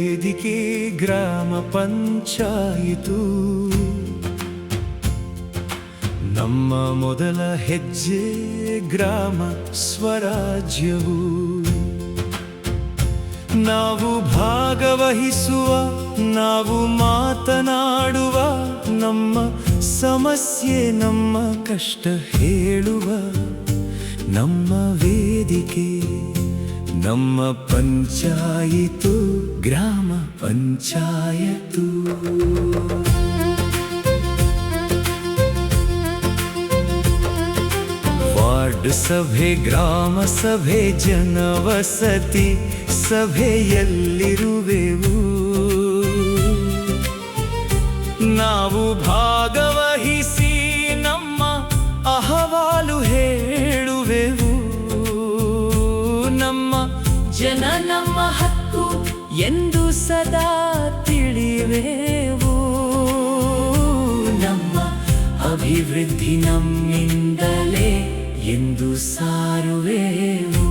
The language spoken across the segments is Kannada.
ವೇದಿಕೆ ಗ್ರಾಮ ಪಂಚಾಯಿತು. ನಮ್ಮ ಮೊದಲ ಹೆಜ್ಜೆ ಗ್ರಾಮ ಸ್ವರಾಜ್ಯವು. ನಾವು ಭಾಗವಹಿಸುವ, ನಾವು ಮಾತನಾಡುವ, ನಮ್ಮ ಸಮಸ್ಯೆ ನಮ್ಮ ಕಷ್ಟ ಹೇಳುವ ನಮ್ಮ ವೇದಿಕೆ ನಮ್ಮ ಪಂಚಾಯಿತು ಗ್ರಾಮ ಪಂಚಾಯತು. ವಾರ್ಡ್ ಸಭೆ, ಗ್ರಾಮ ಸಭೆ, ಜನವಸತಿ ಸಭೆಯಲ್ಲಿರುವೆವು. ನಾವು ಭಾಗವಹಿಸಿ ನಮ್ಮ ಅಹವಾಲು ಹೇಳುವೆವು. ನಮ್ಮ ಜನ ನಮ್ಮ ಹಕ್ಕು ಎಂದು ಸದಾ ತಿಳಿವೆವು. ನಮ್ಮ ಅಭಿವೃದ್ಧಿ ನಮ್ಮಿಂದಲೇ ಎಂದು ಸಾರುವೆವು.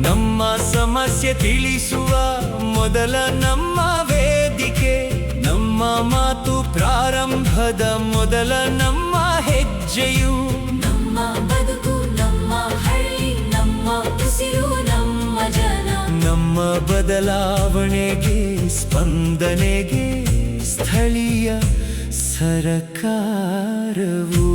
ನಮ್ಮ ಸಮಸ್ಯೆ ತಿಳಿಸುವ ಮೊದಲ ನಮ್ಮ ವೇದಿಕೆ, ನಮ್ಮ ಮಾತು ಪ್ರಾರಂಭದ ಮೊದಲ ನಮ್ಮ ಹೆಜ್ಜೆಯು. ನಮ್ಮ ಬದುಕು, ನಮ್ಮ ಹಳ್ಳಿ, ನಮ್ಮ ಉಸಿರು, ನಮ್ಮ ಜನ. ನಮ್ಮ ಬದಲಾವಣೆಗೆ, ಸ್ಪಂದನೆಗೆ ಸ್ಥಳೀಯ ಸರಕಾರವು.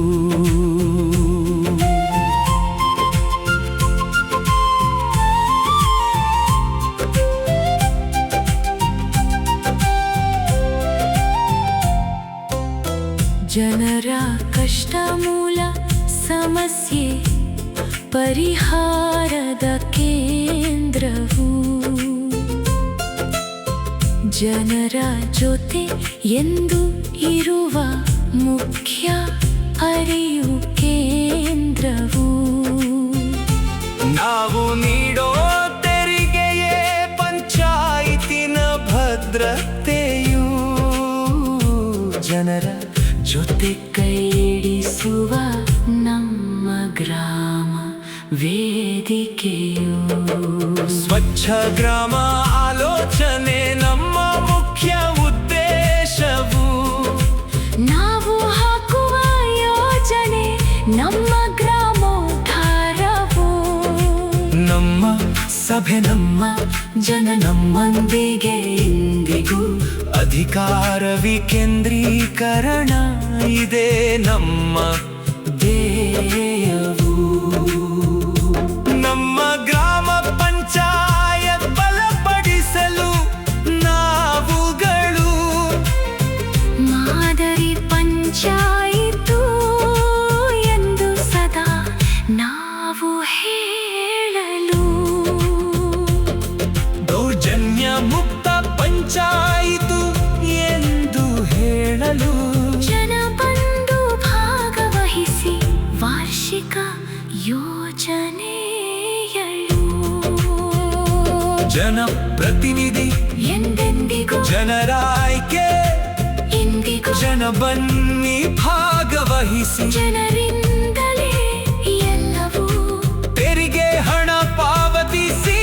ಜನರ ಕಷ್ಟ ಮೂಲ ಸಮಸ್ಯೆ ಪರಿಹಾರದ ಕೇಂದ್ರವು. ಜನರ ಜೊತೆ ಎಂದು ಇರುವ ಮುಖ್ಯ ಅರಿವು ಕೇಂದ್ರವು. ನಾವು ನೀಡೋ ತೆರಿಗೆಯೇ ಪಂಚಾಯಿತಿನ ಭದ್ರತೆಯು. ಜನರ ಜೊತೆ ಕೈಡಿಸುವ ನಮ್ಮ ಗ್ರಾಮ ವೇದಿಕೆಯು. ಸ್ವಚ್ಛ ಗ್ರಾಮ ಆಲೋಚನೆ ನಮ್ಮ ಮುಖ್ಯ ಉದ್ದೇಶವು. ನಾವು ಹಾಕುವ ಯೋಜನೆ ನಮ್ಮ ಗ್ರಾಮೋದ್ಧಾರವು. ನಮ್ಮ ಸಭೆ, ನಮ್ಮ ಜನ ನಮ್ಮೊಂದಿಗೆ ಇಂದಿಗೂ. ಅಧಿಕಾರ ವಿಕೇಂದ್ರೀಕರಣ ಇದೆ ನಮ್ಮ ಧ್ಯೇಯವು. ನಮ್ಮ ಗ್ರಾಮ ಪಂಚಾಯತ್ ಬಲಪಡಿಸಲು ನಾವುಗಳು ಮಾದರಿ ಪಂಚಾಯಿತು ಎಂದು ಸದಾ ನಾವು ಹೇಳಲು. ದೌರ್ಜನ್ಯ ಮುಕ್ತ ಪಂಚಾಯಿತು ಎಂದು ಹೇಳಲು. ಜನ ಬಂದು ಭಾಗವಹಿಸಿ ವಾರ್ಷಿಕ ಯೋಜನೆಯಳು. ಜನಪ್ರತಿನಿಧಿ ಎಂದೆಂದಿಗೂ ಜನರ ಆಯ್ಕೆ, ಇಂದಿಗೂ ಜನ ಬನ್ನಿ ಭಾಗವಹಿಸಿ. ಜನರಿಂದಲೇ ಎಲ್ಲವೂ. ತೆರಿಗೆ ಹಣ ಪಾವತಿಸಿ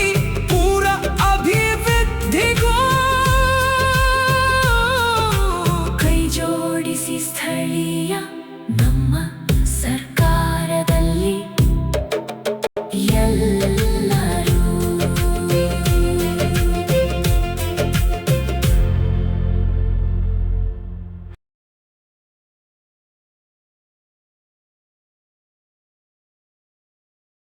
ಪೂರ ಅಭಿವೃದ್ಧಿಗೂ. ಕೈ ಜೋಡಿಸಿ ಸ್ಥಳೀಯ